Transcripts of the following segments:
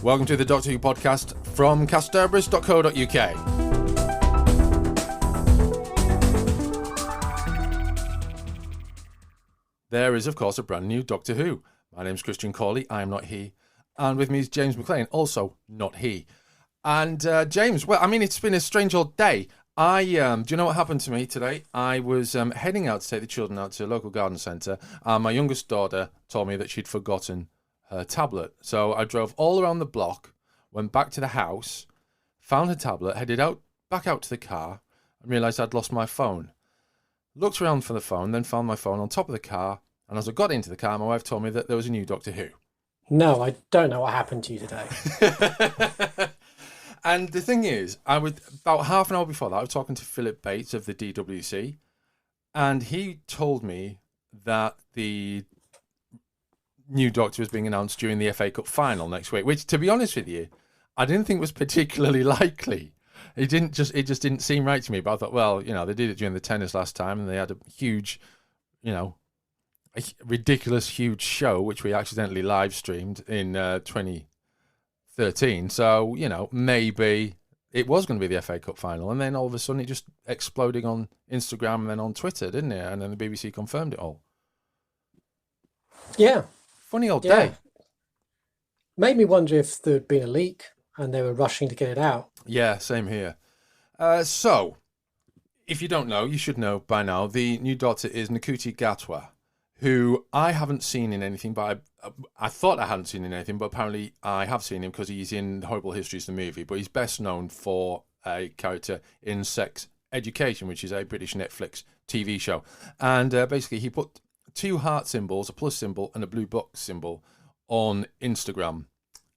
Welcome to the Doctor Who podcast from casterbarus.co.uk. There is, of course, a brand new Doctor Who. My name's Christian Cawley, I am not he. And with me is James McLean, also not he. And James, well, I mean, it's been a strange old day. Do you know what happened to me today? I was heading out to take the children out to a local garden centre, and my youngest daughter told me that she'd forgotten her tablet. So I drove all around the block, went back to the house, found her tablet, headed back out to the car, and realised I'd lost my phone. Looked around for the phone, then found my phone on top of the car, and as I got into the car, my wife told me that there was a new Doctor Who. No, I don't know what happened to you today. And the thing is, about half an hour before that, I was talking to Philip Bates of the DWC, and he told me that the new Doctor was being announced during the FA Cup final next week, which, to be honest with you, I didn't think was particularly likely. It just didn't seem right to me. But I thought, well, you know, they did it during the tennis last time, and they had a huge, a ridiculous huge show which we accidentally live streamed in 2013. So, maybe it was going to be the FA Cup final, and then all of a sudden it just exploding on Instagram and then on Twitter, didn't it? And then the BBC confirmed it all. Yeah. Funny old day. Made me wonder if there'd been a leak and they were rushing to get it out. Yeah, same here. So, if you don't know, you should know by now, the new Doctor is Ncuti Gatwa, who I haven't seen in anything, but I thought I hadn't seen in anything, but apparently I have seen him because he's in Horrible Histories, the movie, but he's best known for a character in Sex Education, which is a British Netflix TV show. And basically he put 2 heart symbols, a plus symbol and a blue box symbol on Instagram,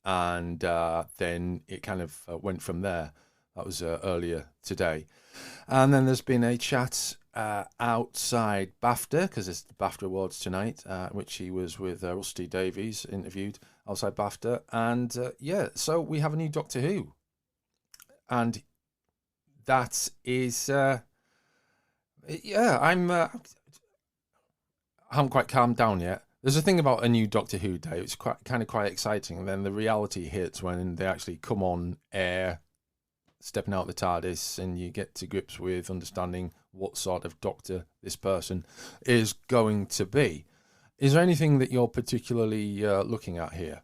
and then it kind of went from there. That was earlier today. And then there's been a chat outside BAFTA, because it's the BAFTA Awards tonight, which he was with Rusty Davies, interviewed outside BAFTA. And so we have a new Doctor Who. And that is, I haven't quite calmed down yet. There's a thing about a new Doctor Who day. It's quite exciting. And then the reality hits when they actually come on air, stepping out the TARDIS, and you get to grips with understanding what sort of Doctor this person is going to be. Is there anything that you're particularly looking at here,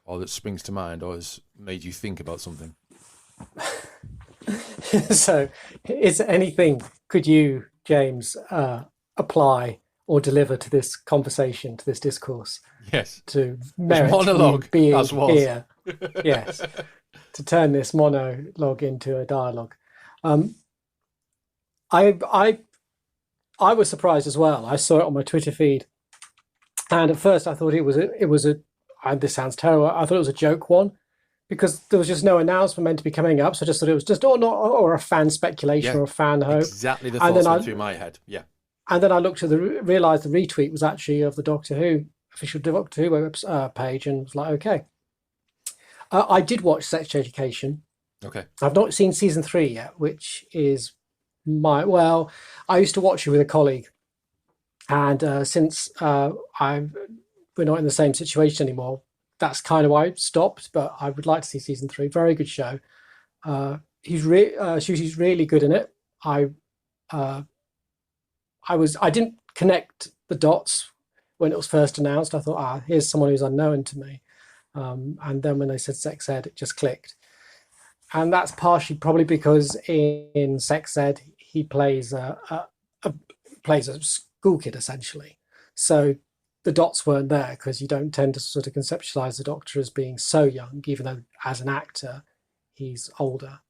or that springs to mind, or has made you think about something? So, is there anything could you, James, apply or deliver to this conversation, to this discourse? Yes. To merit monologue being as was. Here. Yes. To turn this monologue into a dialogue. I was surprised as well. I saw it on my Twitter feed, and at first I thought it was a. And this sounds terrible. I thought it was a joke one, because there was just no announcement meant to be coming up. So I just thought it was just or a fan speculation or a fan hope. Exactly the thoughts went through my head. Yeah. And then I looked at realised the retweet was actually of the Doctor Who official Doctor Who page, and was like, okay. I did watch Sex Education. Okay. I've not seen season 3 yet, which is I used to watch it with a colleague, and since we're not in the same situation anymore, that's kind of why I stopped. But I would like to see season 3. Very good show. She's really good in it. I didn't connect the dots when it was first announced. I thought, here's someone who's unknown to me. And then when they said sex ed, it just clicked. And that's partially probably because in sex ed, he plays a school kid, essentially. So the dots weren't there, because you don't tend to sort of conceptualize the Doctor as being so young, even though as an actor, he's older.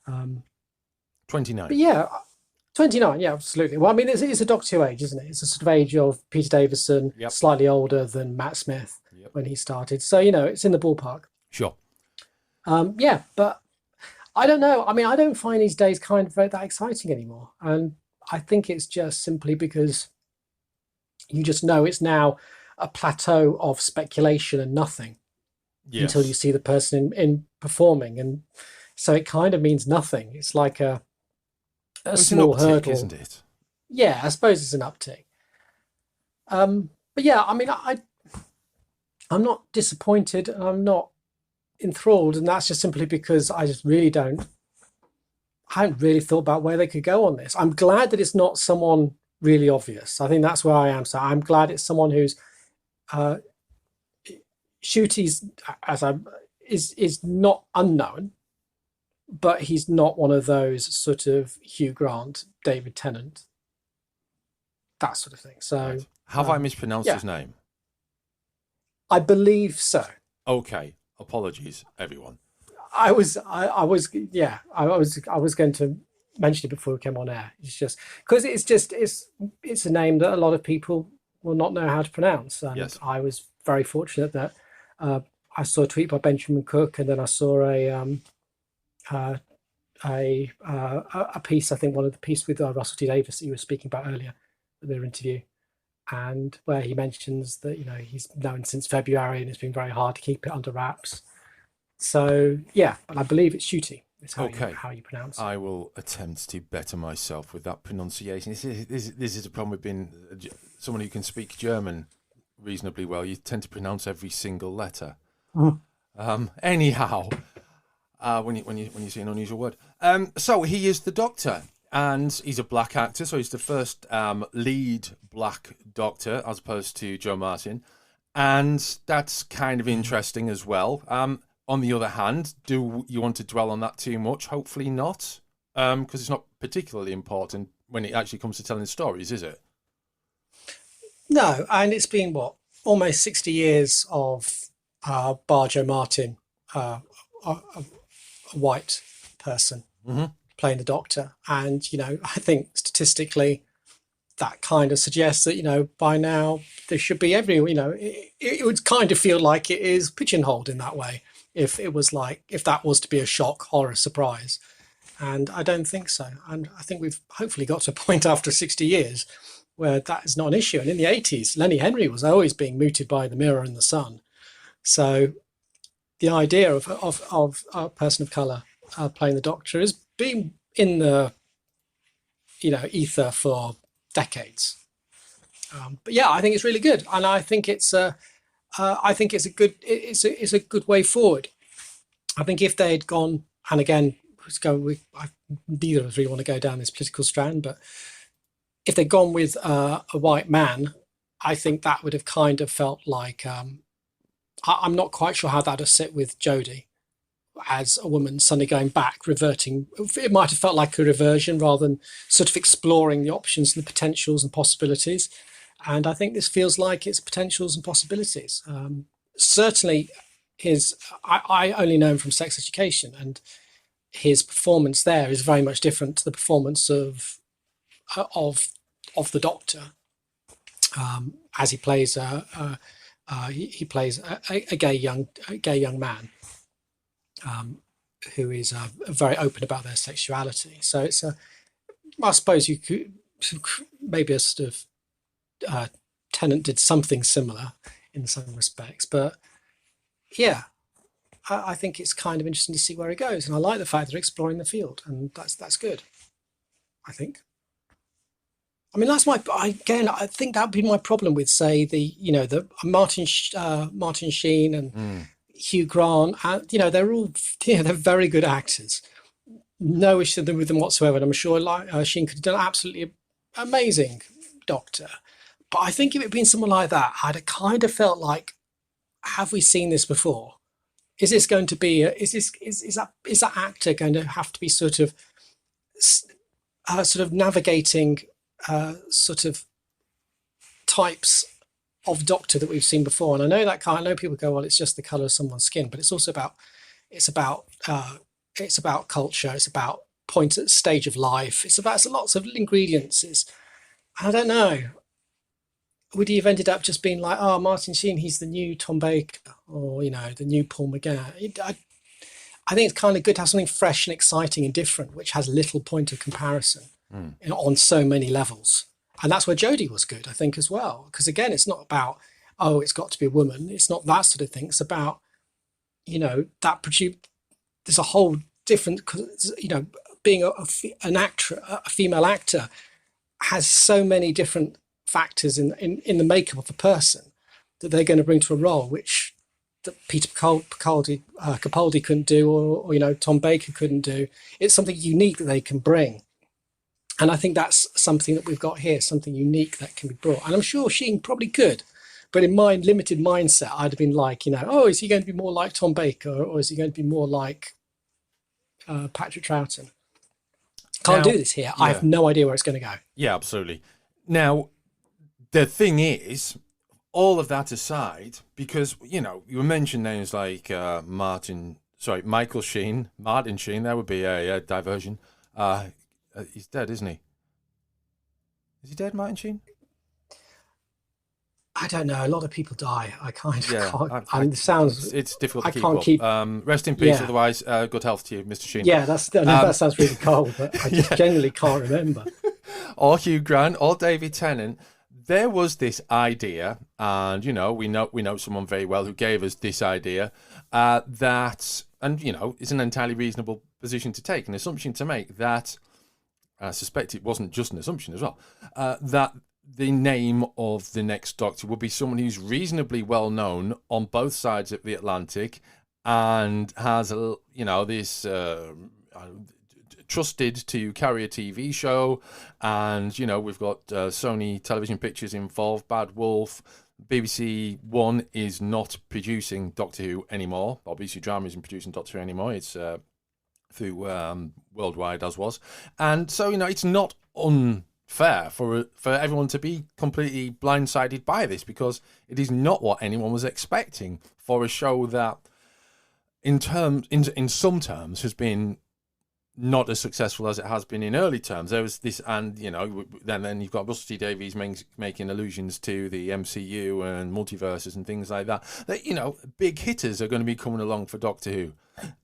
29. But yeah, 29, yeah, absolutely. Well, I mean, it's a Doctor Who age, isn't it? It's a sort of age of Peter Davison, slightly older than Matt Smith when he started. So, it's in the ballpark. Sure. But I don't know. I mean, I don't find these days kind of that exciting anymore. And I think it's just simply because you just know it's now a plateau of speculation and nothing until you see the person in performing. And so it kind of means nothing. It's like a small hurdle, isn't it? Yeah, I suppose it's an uptick. But yeah, I mean, I'm not disappointed. I'm not enthralled, and that's just simply because I hadn't really thought about where they could go on this. I'm glad that it's not someone really obvious. I think that's where I am. So I'm glad it's someone who's uh, Shooty's as I is not unknown, but he's not one of those sort of Hugh Grant, David Tennant, that sort of thing. So Right. Have I mispronounced yeah, his name? I believe so. Okay. Apologies, everyone. I was going to mention it before we came on air. It's just because it's a name that a lot of people will not know how to pronounce, and Yes. I was very fortunate that uh, I saw a tweet by Benjamin Cook, and then I saw uh, a piece. I think one of the piece with Russell T Davis that you were speaking about earlier, their interview, and where he mentions that he's known since February and it's been very hard to keep it under wraps. So yeah, but I believe it's Shooty. Is Okay. how you pronounce it. I will attempt to better myself with that pronunciation. This is a problem with being someone who can speak German reasonably well. You tend to pronounce every single letter. Mhm. Anyhow, when you see an unusual word. So he is the Doctor, and he's a black actor. So he's the first lead black Doctor, as opposed to Joe Martin, and that's kind of interesting as well. On the other hand, do you want to dwell on that too much? Hopefully not, because it's not particularly important when it actually comes to telling stories, is it? No, and it's been what, almost 60 years of Bar Joe Martin, a white person Hmm. playing the Doctor, and I think statistically that kind of suggests that by now there should be it would kind of feel like it is pigeonholed in that way if that was to be a shock, horror, surprise. And I don't think so. And I think we've hopefully got to a point after 60 years where that is not an issue. And in the 80s, Lenny Henry was always being mooted by the Mirror and the Sun. So the idea of a person of color playing the Doctor has been in the ether for decades. But yeah, I think it's really good, and I think it's a good it's a good way forward. I think if they had gone, and again, neither of us really want to go down this political strand, but if they'd gone with a white man, I think that would have kind of felt like I'm not quite sure how that would sit with Jodie as a woman suddenly going back, reverting. It might have felt like a reversion rather than sort of exploring the options and the potentials and possibilities. And I think this feels like it's potentials and possibilities. Certainly, I only know him from Sex Education, and his performance there is very much different to the performance of the Doctor, as he plays he plays a gay young man who is very open about their sexuality. So I suppose you could maybe a sort of Tennant did something similar in some respects, but yeah, I think it's kind of interesting to see where it goes, and I like the fact they're exploring the field, and that's good. I think. I mean, I think that would be my problem with, say, the Martin Sheen and Mm. Hugh Grant. They're all they're very good actors. No issue with them whatsoever, and I'm sure Sheen could have done absolutely amazing Doctor. But I think if it had been someone like that, I'd have kind of felt like, have we seen this before? Is this going to be? Is that actor going to have to be sort of navigating sort of types of Doctor that we've seen before? And I know I know people go, well, it's just the color of someone's skin, but it's also about it's about culture. It's about point at stage of life. It's lots of ingredients. I don't know. Would he have ended up just being like, oh, Martin Sheen, he's the new Tom Baker, or the new Paul McGann? I think it's kind of good to have something fresh and exciting and different, which has little point of comparison Mm. on so many levels. And that's where Jodie was good, I think, as well. Because again, it's not about, oh, it's got to be a woman. It's not that sort of thing. It's about, there's a whole different, being an actor, a female actor, has so many different factors in the makeup of the person that they're going to bring to a role, which that Peter Capaldi couldn't do, or Tom Baker couldn't do. It's something unique that they can bring. And I think that's something that we've got here, something unique that can be brought. And I'm sure Sheen probably could. But in my limited mindset, I'd have been like, oh, is he going to be more like Tom Baker, or is he going to be more like Patrick Troughton? Can't do this here. Yeah. I have no idea where it's going to go. Yeah, absolutely. Now, the thing is, all of that aside, because, you mentioned names like Michael Sheen, Martin Sheen, that would be a diversion. He's dead, isn't he? Is he dead, Martin Sheen? I don't know. A lot of people die. I can't. It sounds. It's difficult to keep can't up. keep. Rest in peace. Otherwise, good health to you, Mr. Sheen. Yeah, that sounds really cold, but I just genuinely can't remember. Or Hugh Grant, or David Tennant. There was this idea, and we know someone very well who gave us this idea. That, and it's an entirely reasonable position to take, an assumption to make that. I suspect it wasn't just an assumption as well. That the name of the next Doctor would be someone who's reasonably well known on both sides of the Atlantic, and has this trusted to carry a TV show. And we've got Sony Television Pictures involved, Bad Wolf. BBC One is not producing Doctor Who anymore, or BBC Drama isn't producing Doctor Who anymore. It's through Worldwide, as was. And so it's not unfair for everyone to be completely blindsided by this, because it is not what anyone was expecting for a show that in some terms has been not as successful as it has been in early terms. There was this, and then you've got Russell T Davies making allusions to the MCU and multiverses and things like that. That big hitters are going to be coming along for Doctor Who,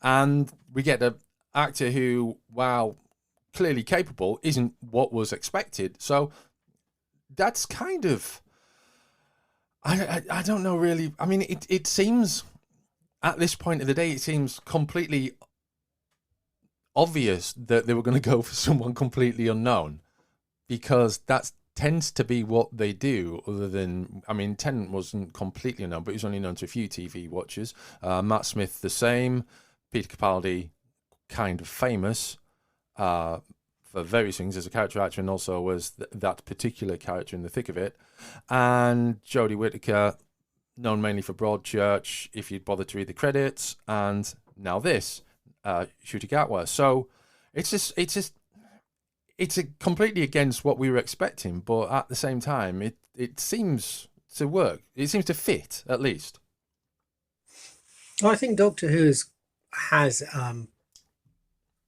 and we get a actor who, while clearly capable, isn't what was expected. So that's kind of, I don't know really. I mean, it seems at this point of the day, it seems completely obvious that they were going to go for someone completely unknown, because that tends to be what they do. Other than, Tennant wasn't completely unknown, but he was only known to a few TV watchers. Matt Smith the same. Peter Capaldi, kind of famous for various things as a character actor, and also was that particular character in the thick of it. And Jodie Whittaker, known mainly for Broadchurch, if you'd bother to read the credits, and now this, Ncuti Gatwa. So it's completely against what we were expecting, but at the same time, it seems to work. It seems to fit, at least. Well, I think Doctor Who has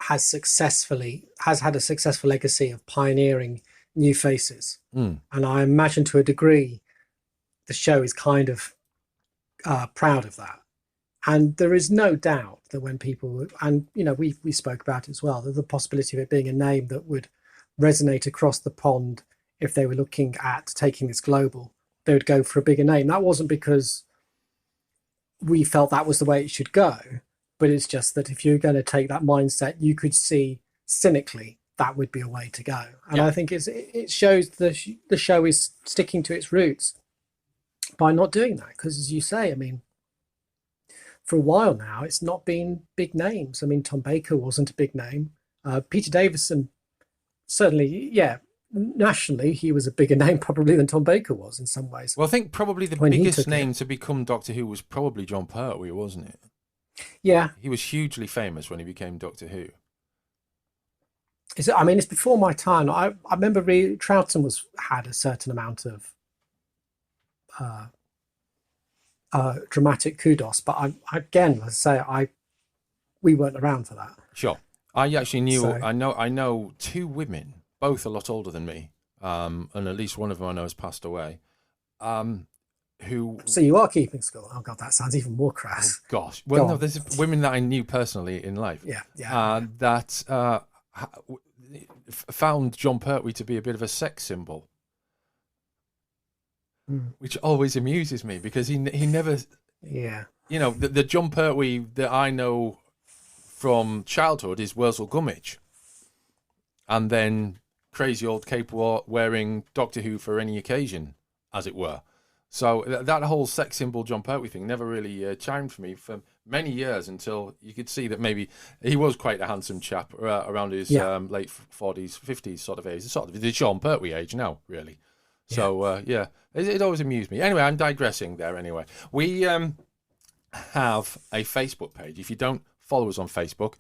had a successful legacy of pioneering new faces, and I imagine to a degree the show is kind of proud of that. And there is no doubt that when people, and we spoke about it as well, that the possibility of it being a name that would resonate across the pond, if they were looking at taking this global, they would go for a bigger name. That wasn't because we felt that was the way it should go, but it's just that if you're going to take that mindset, you could see cynically that would be a way to go. And I think it shows the show is sticking to its roots by not doing that. Because as you say, for a while now, it's not been big names. Tom Baker wasn't a big name. Peter Davison, certainly, nationally, he was a bigger name probably than Tom Baker was in some ways. Well, I think probably the biggest name to become Doctor Who was probably Jon Pertwee, wasn't it? Yeah. He was hugely famous when he became Doctor Who. It's before my time. I remember Troughton had a certain amount of dramatic kudos, but we weren't around for that. Sure. I actually knew, I know two women, both a lot older than me, and at least one of them I know has passed away, who... So you are keeping score? Oh God, that sounds even more crass. Oh, gosh. Well, no, there's women that I knew personally in life. That found Jon Pertwee to be a bit of a sex symbol. Which always amuses me, because he never... Yeah. The Jon Pertwee that I know from childhood is Wurzel Gummidge. And then crazy old cape wearing Doctor Who for any occasion, as it were. So that whole sex symbol John Pertwee thing never really chimed for me for many years until you could see that maybe he was quite a handsome chap around his Yeah, late 40s, 50s sort of age. It's sort of the Sean Pertwee age now, really. yeah. So, yeah, it always amused me. Anyway, I'm digressing there anyway. We have a Facebook page. If you don't follow us on Facebook,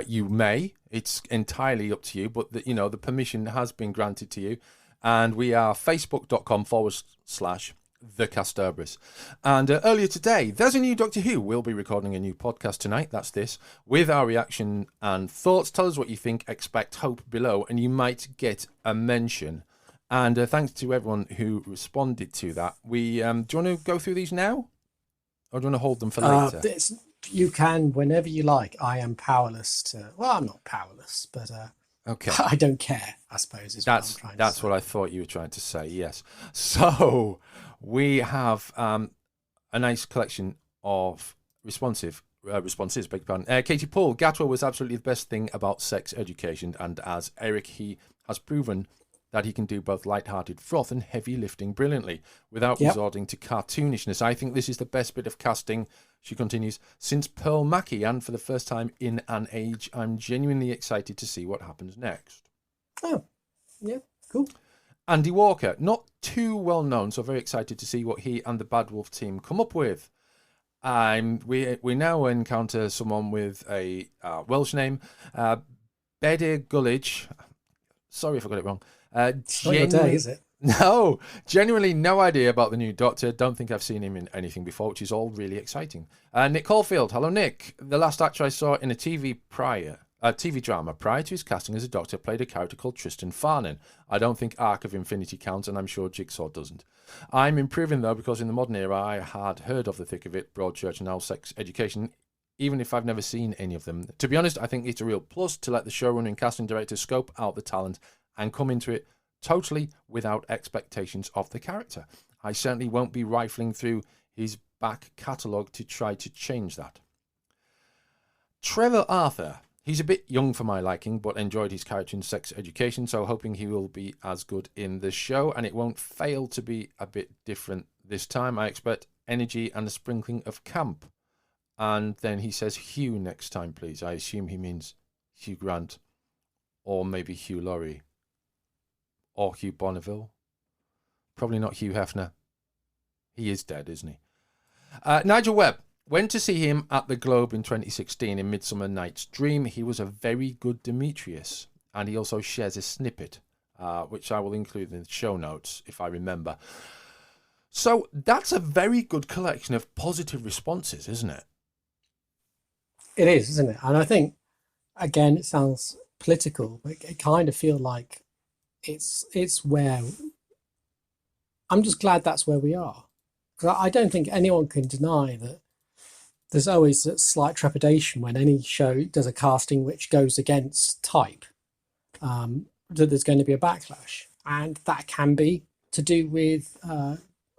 you may. It's entirely up to you, but the permission has been granted to you. And we are facebook.com/The Casterburis. And earlier today, there's a new Doctor Who. We'll be recording a new podcast tonight. That's this. With our reaction and thoughts. Tell us what you think. Expect hope below. And you might get a mention. And thanks to everyone who responded to that. Do you want to go through these now? Or do you want to hold them for later? You can whenever you like. I am powerless to. Well, I'm not powerless, but Okay. I don't care, I suppose. That's what I thought you were trying to say, yes. So we have a nice collection of responses, beg your pardon. Katie Paul, Gatwa was absolutely the best thing about sex education, and as Eric, he has proven that he can do both light-hearted froth and heavy lifting brilliantly without resorting to cartoonishness. I think this is the best bit of casting, she continues, since Pearl Mackie, and for the first time in an age, I'm genuinely excited to see what happens next. Oh, yeah, cool. Andy Walker, not too well known, so very excited to see what he and the Bad Wolf team come up with. We now encounter someone with a Welsh name, Bedir Gullidge. Sorry if I got it wrong. It's not your day, is it? No, genuinely no idea about the new Doctor. Don't think I've seen him in anything before, which is all really exciting. Nick Caulfield, hello Nick. The last actor I saw in a TV drama prior to his casting as a Doctor played a character called Tristan Farnan. I don't think Arc of Infinity counts, and I'm sure Jigsaw doesn't. I'm improving though, because in the modern era I had heard of The Thick of It, Broadchurch and Now Sex Education, even if I've never seen any of them. To be honest, I think it's a real plus to let the showrunner and casting director scope out the talent and come into it totally without expectations of the character. I certainly won't be rifling through his back catalogue to try to change that. Trevor Arthur. He's a bit young for my liking, but enjoyed his character in Sex Education, so hoping he will be as good in the show, and it won't fail to be a bit different this time. I expect energy and a sprinkling of camp. And then he says Hugh next time, please. I assume he means Hugh Grant, or maybe Hugh Laurie, or Hugh Bonneville. Probably not Hugh Hefner. He is dead, isn't he? Nigel Webb. Went to see him at the Globe in 2016 in Midsummer Night's Dream. He was a very good Demetrius, and he also shares a snippet, which I will include in the show notes if I remember. So that's a very good collection of positive responses, isn't it? It is, isn't it? And I think, again, it sounds political, but it kind of feel like it's where I'm just glad that's where we are. Because I don't think anyone can deny that there's always a slight trepidation when any show does a casting which goes against type, that there's going to be a backlash. And that can be to do with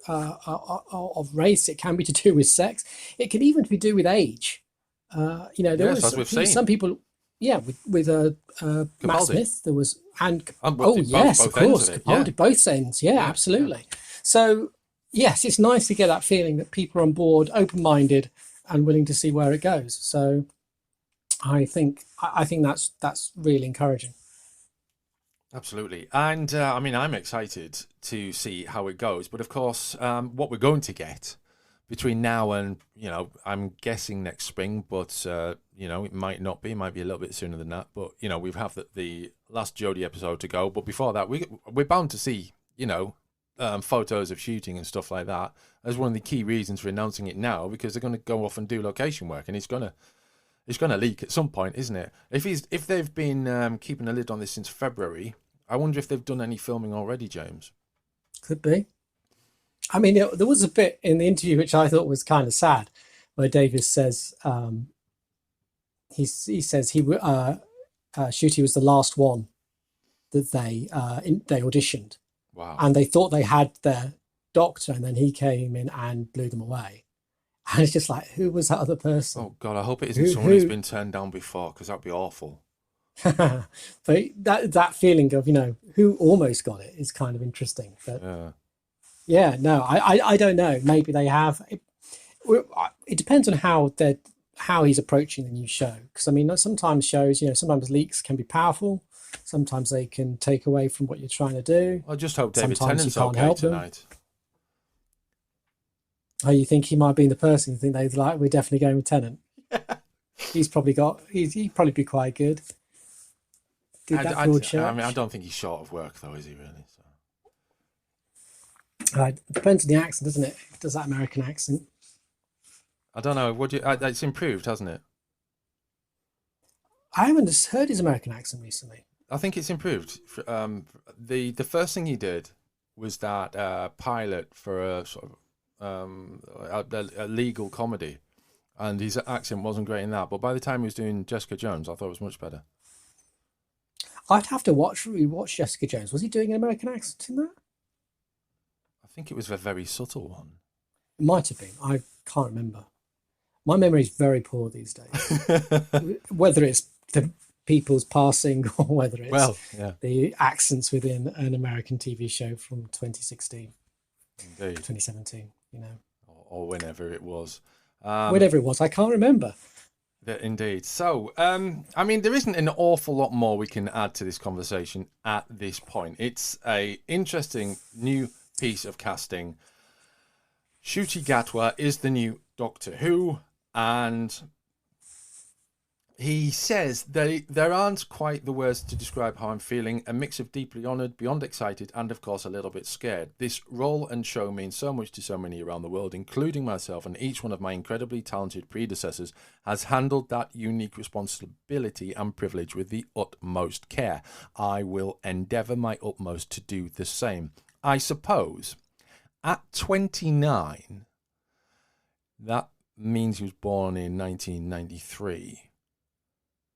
of race, it can be to do with sex, it can even be to do with age. There was some people, with Matt Smith, there was, and yes, of course, Capaldi, both ends, absolutely. So yes, it's nice to get that feeling that people are on board, open-minded, and willing to see where it goes. So I think that's really encouraging. Absolutely. And I'm excited to see how it goes. But of course, what we're going to get between now and, I'm guessing next spring, but, it might not be. It might be a little bit sooner than that. But, we have the last Jodie episode to go. But before that, we're bound to see, photos of shooting and stuff like that as one of the key reasons for announcing it now, because they're going to go off and do location work, and it's going to leak at some point, isn't it? If they've been keeping a lid on this since February, I wonder if they've done any filming already, James. Could be. I mean, there was a bit in the interview which I thought was kind of sad, where Davis says he says Ncuti was the last one that they auditioned. Wow. And they thought they had their doctor, and then he came in and blew them away. And it's just like, who was that other person? Oh God, I hope it isn't someone who's been turned down before, because that'd be awful. But that feeling of who almost got it is kind of interesting. But Yeah, no, I don't know. Maybe they have. It depends on how he's approaching the new show. Because I mean, sometimes shows, sometimes leaks can be powerful. Sometimes they can take away from what you're trying to do. I just hope David Sometimes you Tennant's can't okay help them. tonight. Oh, you think he might be the person? You think they'd like? We're definitely going with Tennant. He's probably got. He'd probably be quite good. Did that broad church. I mean, I don't think he's short of work though, is he really? So. It depends on the accent, doesn't it? Does that American accent? I don't know. It's improved, hasn't it? I haven't heard his American accent recently. I think it's improved. The first thing he did was that pilot for a sort of a legal comedy, and his accent wasn't great in that. But by the time he was doing Jessica Jones, I thought it was much better. I'd have to rewatch Jessica Jones. Was he doing an American accent in that? I think it was a very subtle one. It might have been. I can't remember. My memory is very poor these days. Whether it's the people's passing or whether it's the accents within an American TV show from 2016, indeed, 2017, or whenever it was. Whenever it was, I can't remember. Indeed. So, I mean, there isn't an awful lot more we can add to this conversation at this point. It's a interesting new piece of casting. Ncuti Gatwa is the new Doctor Who, and he says that there aren't quite the words to describe how I'm feeling. A mix of deeply honoured, beyond excited, and of course a little bit scared. This role and show means so much to so many around the world, including myself, and each one of my incredibly talented predecessors has handled that unique responsibility and privilege with the utmost care. I will endeavour my utmost to do the same. I suppose at 29, that means he was born in 1993.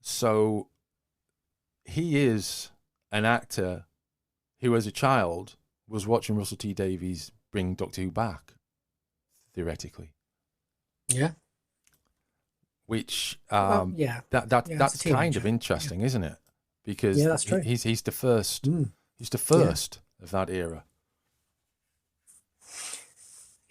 So he is an actor who, as a child, was watching Russell T Davies bring Doctor Who back, theoretically. Yeah. Which that's kind of interesting, isn't it? Because that's true. He's the first. He's the first of that era.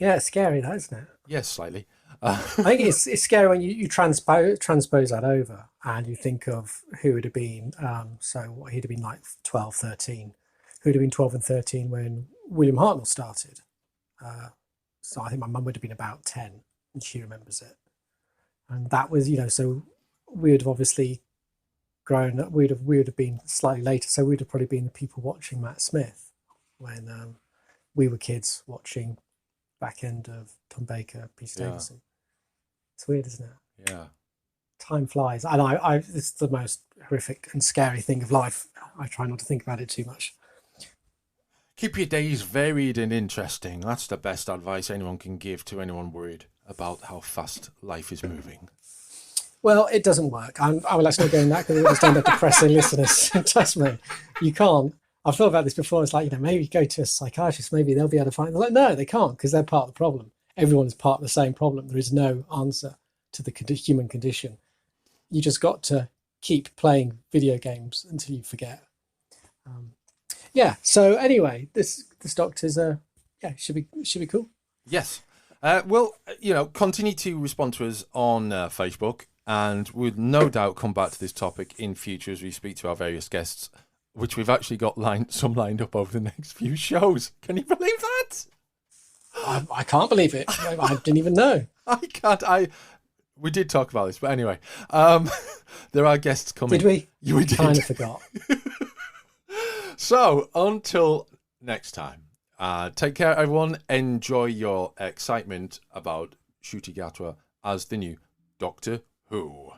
Yeah, it's scary, though, isn't it? Yes, slightly. I think it's scary when you transpose that over and you think of who would have been, he'd have been like 12, 13. Who would have been 12 and 13 when William Hartnell started. So I think my mum would have been about 10 and she remembers it. And that was, so we would have obviously grown up, we would have been slightly later, so we'd have probably been the people watching Matt Smith when we were kids watching back end of Tom Baker, Peter Davison. It's weird, isn't it? Yeah. Time flies. And I it's the most horrific and scary thing of life. I try not to think about it too much. Keep your days varied and interesting. That's the best advice anyone can give to anyone worried about how fast life is moving. Well, it doesn't work. I will actually go in that because it will just end up depressing listeners. Trust me, you can't. I've thought about this before. It's like, maybe go to a psychiatrist. Maybe they'll be able to find. They're like, no, they can't because they're part of the problem. Everyone is part of the same problem. There is no answer to the human condition. You just got to keep playing video games until you forget. So anyway, this Doctor's should be cool. Yes. Well, continue to respond to us on Facebook, and we'll no doubt come back to this topic in future as we speak to our various guests, which we've actually got lined up over the next few shows. Can you believe that? I can't believe it. I didn't even know. I can't. We did talk about this, but anyway, there are guests coming. Did we? We did. Kind of forgot. So until next time, take care, everyone. Enjoy your excitement about Ncuti Gatwa as the new Doctor Who.